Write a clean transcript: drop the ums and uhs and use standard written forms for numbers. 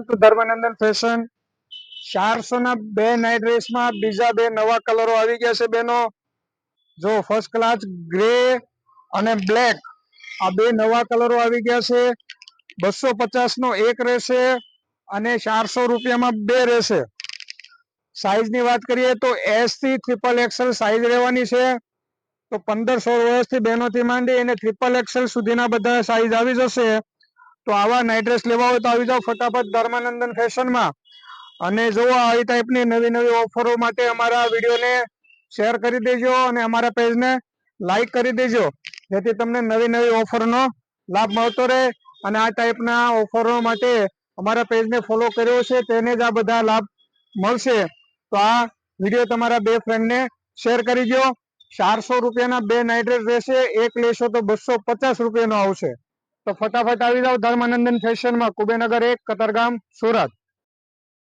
તો ધર્મનંદન ફેશન 400 ના બે નાઇટ ડ્રેસ માં બીજા બે નવા કલરો આવી ગયા છે બેનો। જો ફર્સ્ટ ક્લાસ ગ્રે અને બ્લેક આ બે નવા કલરો આવી ગયા છે। 250 નો એક રહેશે અને 400 રૂપિયામાં બે રહેશે। સાઈઝ ની વાત કરીએ તો એસ થી ટ્રિપલ એક્સેલ સાઈઝ રહેવાની છે। તો 15-16 વર્ષથી બહેનોથી માંડી અને ટ્રિપલ એક્સેલ સુધીના બધા સાઈઝ આવી જશે। તો આવા નાઇટ ડ્રેસ લેવા હોય તો આવી જાઓ ફટાફટ ધર્માનંદન ફેશનમાં। અને જો આવી ટાઈપની નવી નવી ઓફરો માટે અમારા વિડીયોને શેર કરી દેજો અને અમારા પેજને લાઈક કરી દેજો, જેથી તમને નવી નવી ઓફરનો લાભ મળતો રહે। અને આ ટાઈપના ઓફરો માટે અમારા પેજને ફોલો કર્યો છે તેને જ આ બધા લાભ મળશે। તો આ વિડીયો તમારા બે ફ્રેન્ડને શેર કરી દો। 400 રૂપિયાના બે નાઇટ ડ્રેસ રહેશે, એક લેશો તો 250 રૂપિયાનો આવશે। તો ફટાફટ આવી જાઓ ધર્માનંદન ફેશનમાં, કુબેરનગર 1, કતારગામ, સુરત।